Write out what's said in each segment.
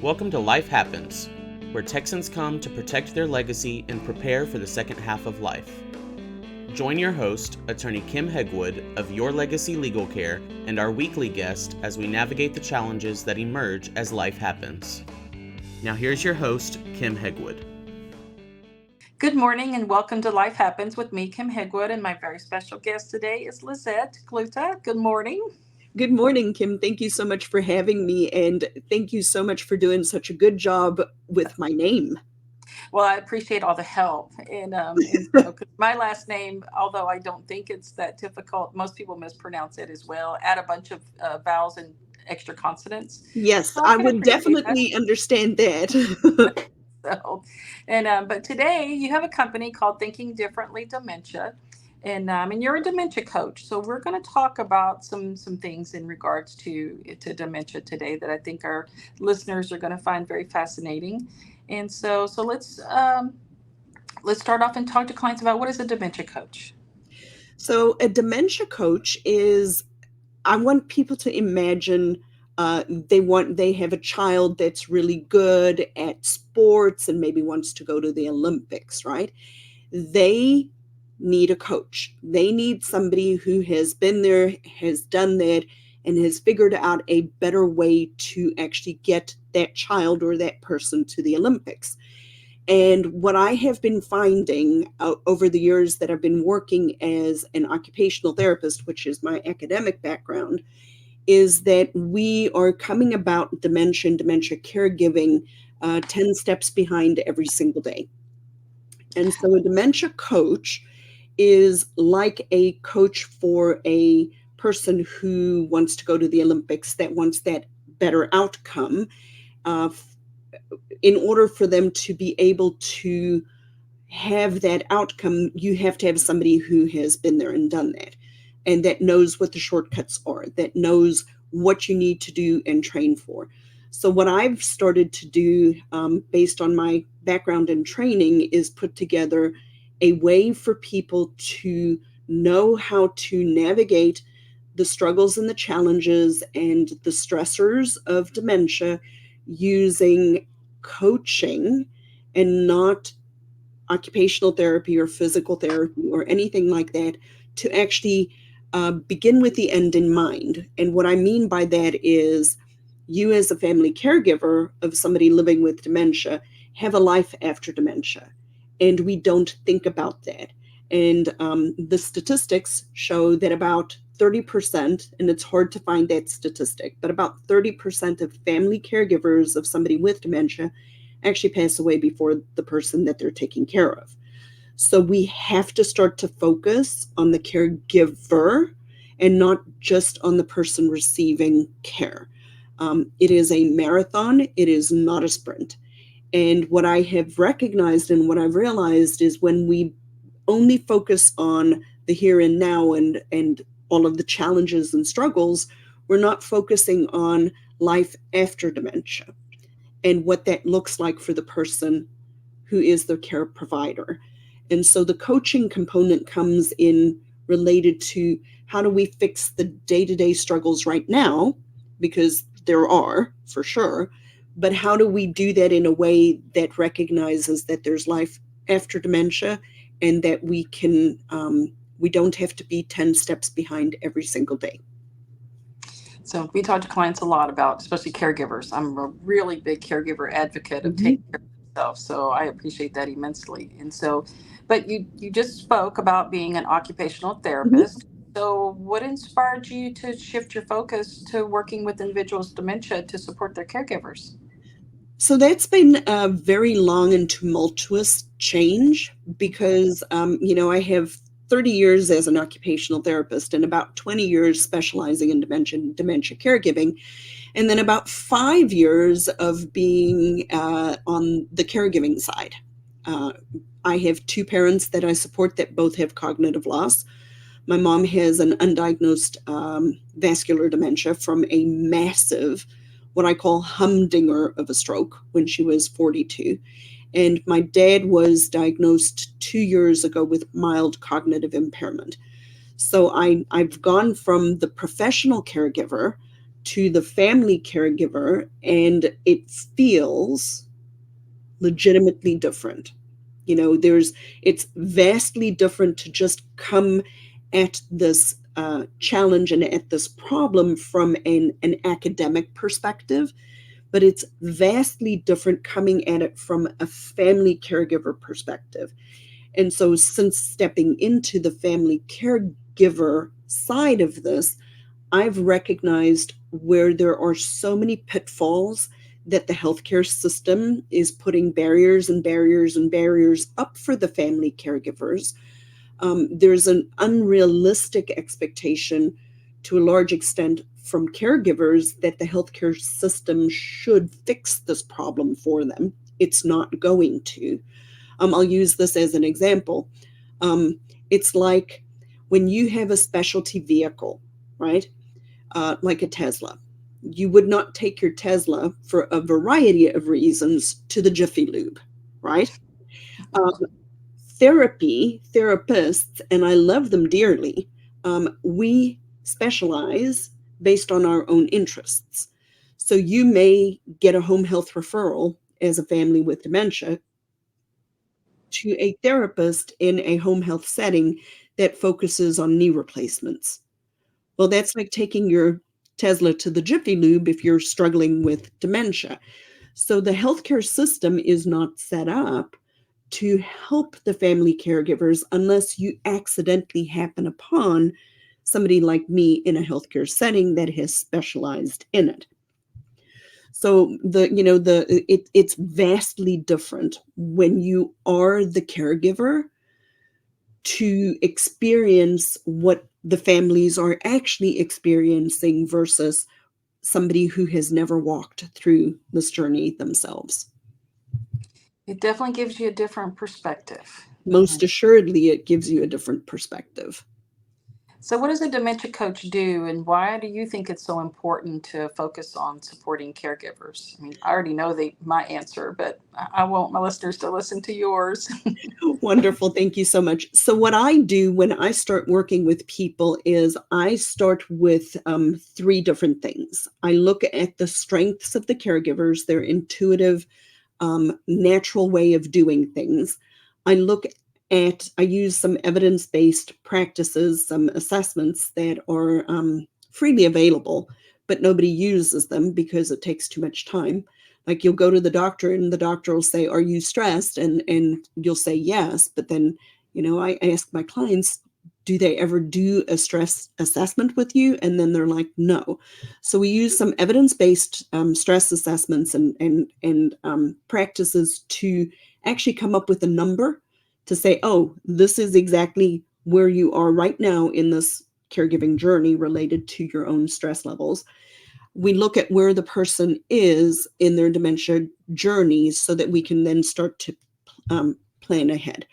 Welcome to Life Happens, where Texans come to protect their legacy and prepare for the second half of life. Join your host, attorney Kim Hegwood of Your Legacy Legal Care, and our weekly guest as we navigate the challenges that emerge as life happens. Now here's your host, Kim Hegwood. Good morning and welcome to Life Happens with me, Kim Hegwood, and my very special guest today is Lizette Cloete. Good morning. Good morning, Kim. Thank you so much for having me, and thank you so much for doing such a good job with my name. Well, I appreciate all the help. And 'cause my last name, although I don't think it's that difficult, most people mispronounce it as well, add a bunch of vowels and extra consonants. Yes, So I I can would appreciate that. definitely understand that. But today you have a company called Thinking Differently Dementia, and you're a dementia coach. So we're going to talk about some things in regards to dementia today that I think our listeners are going to find very fascinating. And so let's start off and talk to clients about what is a dementia coach. So, a dementia coach is, I want people to imagine they have a child that's really good at sports and maybe wants to go to the Olympics, right? They need a coach. They need somebody who has been there, has done that, and has figured out a better way to actually get that child or that person to the Olympics. And what I have been finding over the years that I've been working as an occupational therapist, which is my academic background, is that we are coming about dementia and dementia caregiving 10 steps behind every single day. And so a dementia coach is like a coach for a person who wants to go to the Olympics, that wants that better outcome. Uh, in order for them to be able to have that outcome, you have to have somebody who has been there and done that, and that knows what the shortcuts are, that knows what you need to do and train for. So what I've started to do, based on my background and training, is put together a way for people to know how to navigate the struggles and the challenges and the stressors of dementia using coaching and not occupational therapy or physical therapy or anything like that, to actually begin with the end in mind. And what I mean by that is, you as a family caregiver of somebody living with dementia have a life after dementia, and we don't think about that. And the statistics show that about 30%, and it's hard to find that statistic, but about 30% of family caregivers of somebody with dementia actually pass away before the person that they're taking care of. So we have to start to focus on the caregiver and not just on the person receiving care. It is a marathon, it is not a sprint. And what I have recognized and what I've realized is, when we only focus on the here and now and all of the challenges and struggles, we're not focusing on life after dementia and what that looks like for the person who is the care provider. And so the coaching component comes in related to, how do we fix the day-to-day struggles right now, because there are for sure, but how do we do that in a way that recognizes that there's life after dementia, and that we don't have to be 10 steps behind every single day. So we talk to clients a lot about, especially caregivers. I'm a really big caregiver advocate of Mhm. taking care of myself, so I appreciate that immensely. But you just spoke about being an occupational Mhm. therapist. So what inspired you to shift your focus to working with individuals with dementia to support their caregivers? So that's been a very long and tumultuous change, because, I have 30 years as an occupational therapist and about 20 years specializing in dementia caregiving, and then about 5 years of being on the caregiving side. Uh, I have two parents that I support that both have cognitive loss. My mom has an undiagnosed vascular dementia from a massive, what I call humdinger of a stroke, when she was 42. And my dad was diagnosed 2 years ago with mild cognitive impairment. So I've gone from the professional caregiver to the family caregiver, and it feels legitimately different. It's vastly different to just come at this challenge and at this problem from an academic perspective, but it's vastly different coming at it from a family caregiver perspective. And so, since stepping into the family caregiver side of this, I've recognized where there are so many pitfalls that the healthcare system is putting barriers and barriers and barriers up for the family caregivers. There's an unrealistic expectation to a large extent from caregivers that the healthcare system should fix this problem for them. It's not going to. I'll use this as an example. It's like when you have a specialty vehicle, right? Like a Tesla. You would not take your Tesla for a variety of reasons to the Jiffy Lube, right? Therapists, and I love them dearly, we specialize based on our own interests. So you may get a home health referral as a family with dementia to a therapist in a home health setting that focuses on knee replacements. Well, that's like taking your Tesla to the Jiffy Lube if you're struggling with dementia. So the healthcare system is not set up to help the family caregivers unless you accidentally happen upon somebody like me in a healthcare setting that has specialized in it. So it's vastly different when you are the caregiver to experience what the families are actually experiencing versus somebody who has never walked through this journey themselves. It definitely gives you a different perspective. Most assuredly, it gives you a different perspective. So, what does a dementia coach do, and why do you think it's so important to focus on supporting caregivers? I mean, I already know my answer, but I want my listeners to listen to yours. Wonderful. Thank you so much. So, what I do when I start working with people is I start with three different things. I look at the strengths of the caregivers, their intuitive, natural way of doing things. I use some evidence-based practices, some assessments that are freely available, but nobody uses them because it takes too much time. Like you'll go to the doctor and the doctor will say, "Are you stressed?" And you'll say yes. But then, I ask my clients, do they ever do a stress assessment with you? And then they're like, no. So we use some evidence-based stress assessments and practices to actually come up with a number to say, oh, this is exactly where you are right now in this caregiving journey related to your own stress levels. We look at where the person is in their dementia journey so that we can then start to plan ahead.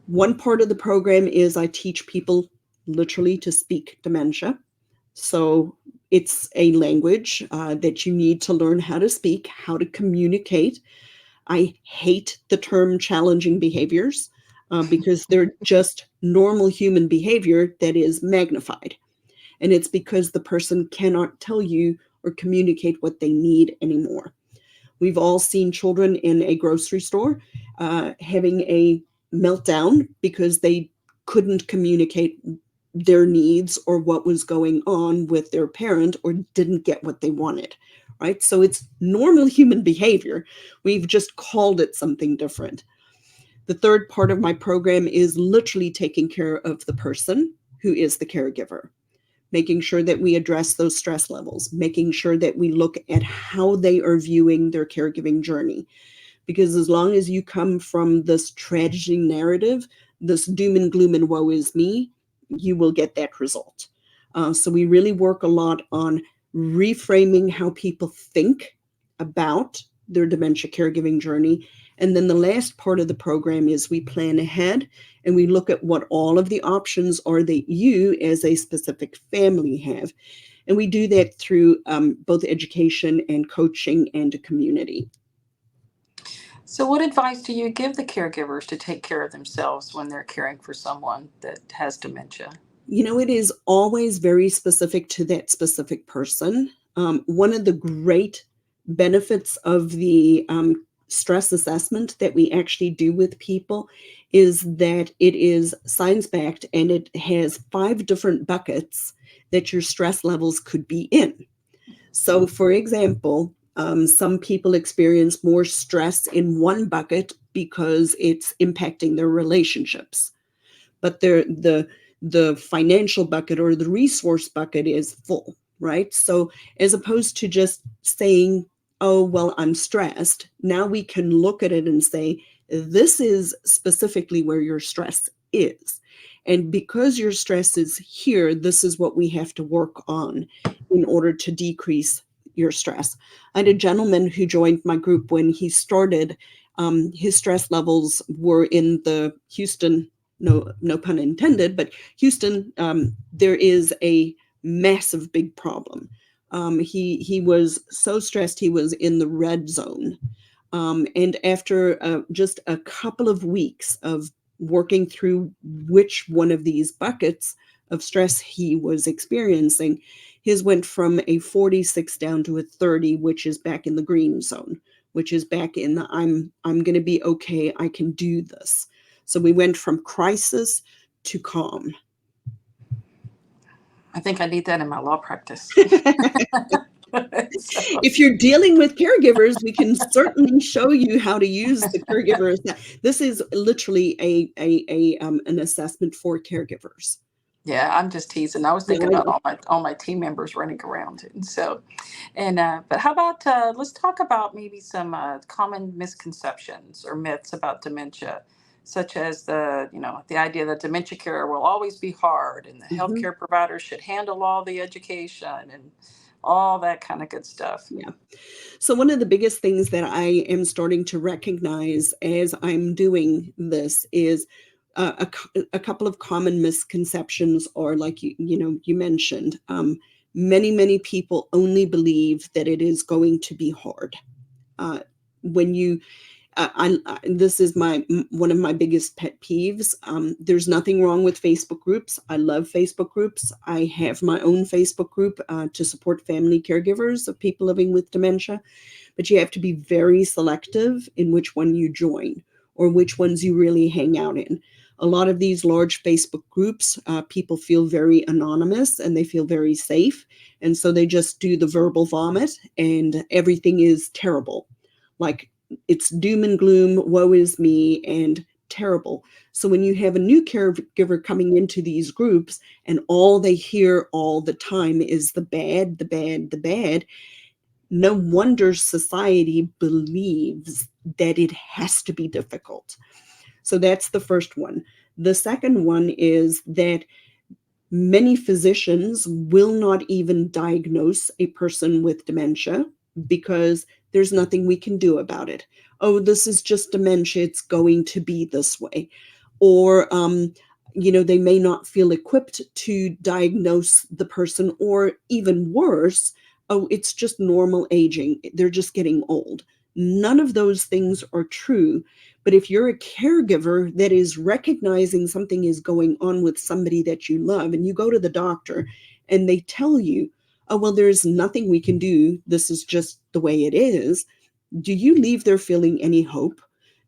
One part of the program is I teach people literally to speak dementia. So it's a language that you need to learn how to speak, how to communicate. I hate the term challenging behaviors because they're just normal human behavior that is magnified. And it's because the person cannot tell you or communicate what they need anymore. We've all seen children in a grocery store having a meltdown because they couldn't communicate their needs or what was going on with their parent or didn't get what they wanted, right? So it's normal human behavior. We've just called it something different. The third part of my program is literally taking care of the person who is the caregiver, making sure that we address those stress levels, making sure that we look at how they are viewing their caregiving journey. Because as long as you come from this tragedy narrative, this doom and gloom and woe is me, you will get that result. So we really work a lot on reframing how people think about their dementia caregiving journey. And then the last part of the program is we plan ahead and we look at what all of the options are that you as a specific family have. And we do that through both education and coaching and a community. So, what advice do you give the caregivers to take care of themselves when they're caring for someone that has dementia? It is always very specific to that specific person. One of the great benefits of the stress assessment that we actually do with people is that it is science-backed, and it has 5 different buckets that your stress levels could be in. So, for example, some people experience more stress in one bucket because it's impacting their relationships, but the financial bucket or the resource bucket is full, right? So as opposed to just saying, oh, well, I'm stressed, now we can look at it and say, this is specifically where your stress is. And because your stress is here, this is what we have to work on in order to decrease your stress. I had a gentleman who joined my group when he started. His stress levels were in the Houston, no pun intended, but Houston, there is a massive big problem. He was so stressed he was in the red zone. And after just a couple of weeks of working through which one of these buckets of stress he was experiencing, his went from a 46 down to a 30, which is back in the green zone, which is back in the I'm going to be okay, I can do this. So we went from crisis to calm. I think I need that in my law practice. So, If you're dealing with caregivers, we can certainly show you how to use the caregivers. This is literally an assessment for caregivers. yeah, I'm just teasing. I was No, thinking I about know. all my team members running around, and so, and but how about let's talk about maybe some common misconceptions or myths about dementia, such as the idea that dementia care will always be hard, and the Mhm. healthcare providers should handle all the education and all that kind of good stuff. Yeah. So one of the biggest things that I am starting to recognize as I'm doing this is a couple of common misconceptions, or like you mentioned, many people only believe that it is going to be hard. When you this is one of my biggest pet peeves. There's nothing wrong with Facebook groups. I love Facebook groups. I have my own Facebook group to support family caregivers of people living with dementia, but you have to be very selective in which one you join or which ones you really hang out in. A lot of these large Facebook groups, people feel very anonymous and they feel very safe. And so they just do the verbal vomit and everything is terrible. Like, it's doom and gloom, woe is me, and terrible. So when you have a new caregiver coming into these groups and all they hear all the time is the bad, the bad, the bad, no wonder society believes that it has to be difficult. So that's the first one. The second one is that many physicians will not even diagnose a person with dementia because there's nothing we can do about it. Oh, this is just dementia. It's going to be this way. Or, they may not feel equipped to diagnose the person, or even worse, oh, it's just normal aging. They're just getting old. None of those things are true. But if you're a caregiver that is recognizing something is going on with somebody that you love, and you go to the doctor and they tell you, oh, well, there's nothing we can do, this is just the way it is, do you leave there feeling any hope?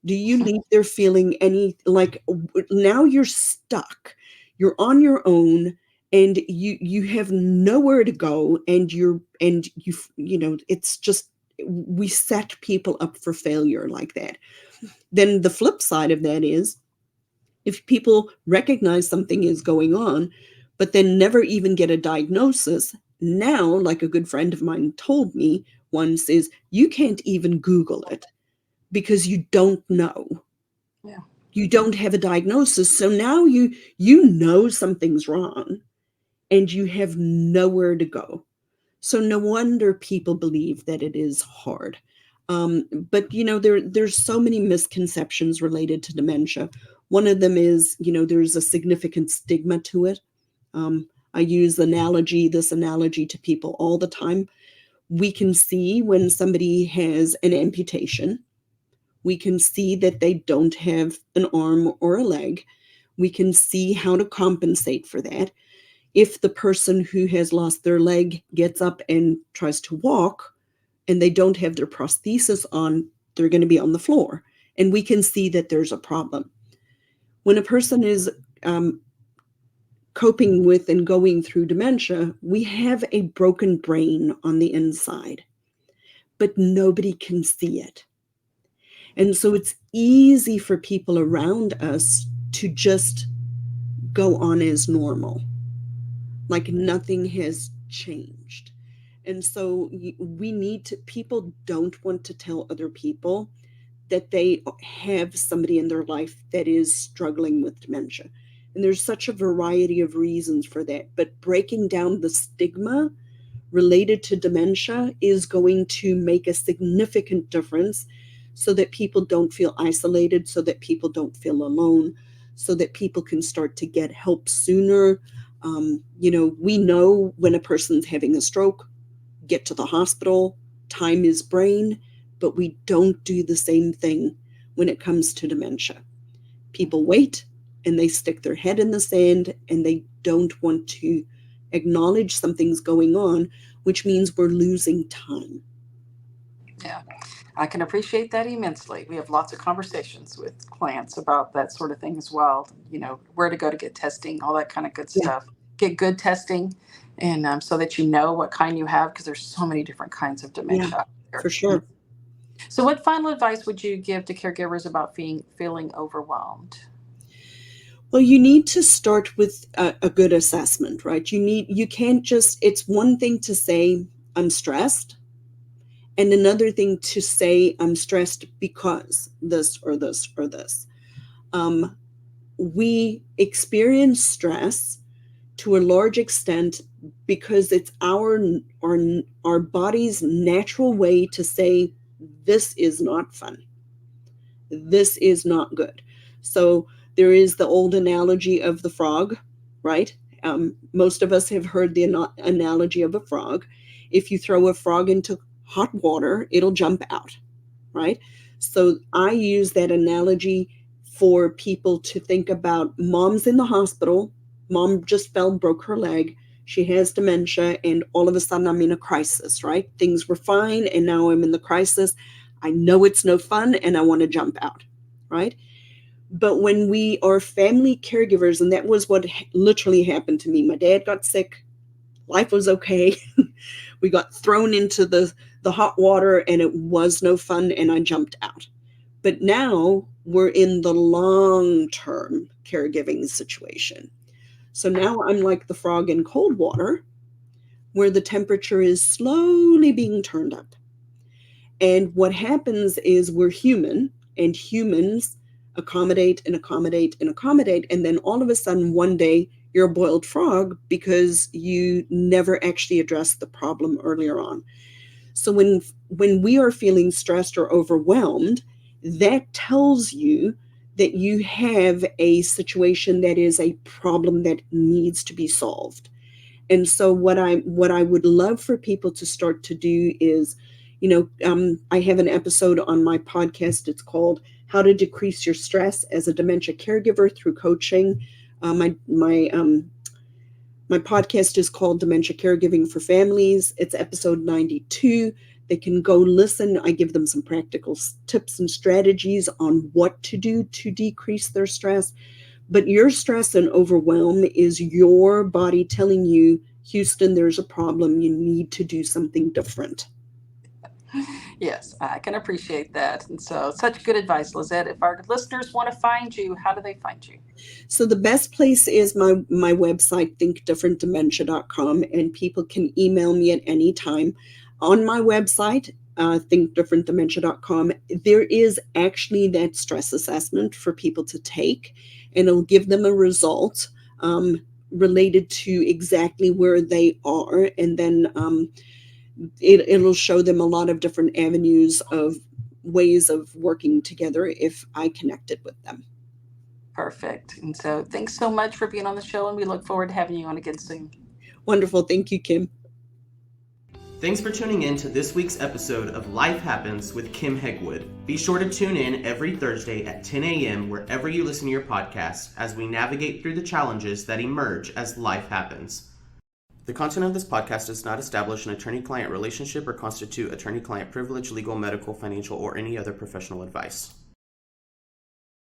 Do you leave there feeling any, like, now you're stuck, you're on your own, and you have nowhere to go, and it's just, we set people up for failure like that. Then the flip side of that is, if people recognize something is going on, but then never even get a diagnosis, now, like a good friend of mine told me once, is you can't even Google it because you don't know. Yeah. You don't have a diagnosis. So now you know something's wrong and you have nowhere to go. So no wonder people believe that it is hard. But there's so many misconceptions related to dementia. One of them is, there's a significant stigma to it. I use this analogy to people all the time. We can see when somebody has an amputation. We can see that they don't have an arm or a leg. We can see how to compensate for that. If the person who has lost their leg gets up and tries to walk and they don't have their prosthesis on, they're going to be on the floor. And we can see that there's a problem. When a person is coping with and going through dementia, we have a broken brain on the inside, but nobody can see it. And so it's easy for people around us to just go on as normal, like nothing has changed. And so we need to, people don't want to tell other people that they have somebody in their life that is struggling with dementia. And there's such a variety of reasons for that. But breaking down the stigma related to dementia is going to make a significant difference so that people don't feel isolated, so that people don't feel alone, so that people can start to get help sooner. We know when a person's having a stroke, get to the hospital, time is brain, but we don't do the same thing when it comes to dementia. People wait and they stick their head in the sand and they don't want to acknowledge something's going on, which means we're losing time. Yeah, I can appreciate that immensely. We have lots of conversations with clients about that sort of thing as well. Where to go to get testing, all that kind of good Yeah, stuff. Get good testing, and so that you know what kind you have, because there's so many different kinds of yeah, dementia out there. for sure. So, what final advice would you give to caregivers about feeling overwhelmed? Well, you need to start with a good assessment, right? You can't just, it's one thing to say, I'm stressed, and another thing to say, I'm stressed because this or this or this. We experience stress to a large extent because it's our body's natural way to say, this is not fun. This is not good. So there is the old analogy of the frog, right? Most of us have heard the analogy of a frog. If you throw a frog into hot water, it'll jump out, right? So I use that analogy for people to think about. Mom's in the hospital. Mom just broke her leg. She has dementia, and all of a sudden I'm in a crisis, right? Things were fine, and now I'm in the crisis. I know it's no fun, and I want to jump out, right? But when we are family caregivers, and that was what literally happened to me. My dad got sick. Life was okay. We got thrown into the hot water, and it was no fun, and I jumped out. But now we're in the long-term caregiving situation. So now I'm like the frog in cold water, where the temperature is slowly being turned up. And what happens is we're human, and humans accommodate and accommodate and accommodate. And then all of a sudden, one day, you're a boiled frog because you never actually addressed the problem earlier on. So when we are feeling stressed or overwhelmed, that tells you that you have a situation that is a problem that needs to be solved. And so what I would love for people to start to do is, I have an episode on my podcast. It's called "How to Decrease Your Stress as a Dementia Caregiver Through Coaching." My podcast is called Dementia Caregiving for Families. It's episode 92. They can go listen. I give them some practical tips and strategies on what to do to decrease their stress. But your stress and overwhelm is your body telling you, Houston, there's a problem. You need to do something different. Yes, I can appreciate that. And so, such good advice, Lizette. If our listeners want to find you, how do they find you? So the best place is my website, thinkdifferentdementia.com, and people can email me at any time. On my website, thinkdifferentdementia.com, there is actually that stress assessment for people to take, and it'll give them a result related to exactly where they are, and then it'll show them a lot of different avenues of ways of working together if I connected with them. Perfect. And so, thanks so much for being on the show, and we look forward to having you on again soon. Wonderful. Thank you, Kim. Thanks for tuning in to this week's episode of Life Happens with Kim Hegwood. Be sure to tune in every Thursday at 10 a.m. wherever you listen to your podcast as we navigate through the challenges that emerge as life happens. The content of this podcast does not establish an attorney-client relationship or constitute attorney-client privilege, legal, medical, financial, or any other professional advice.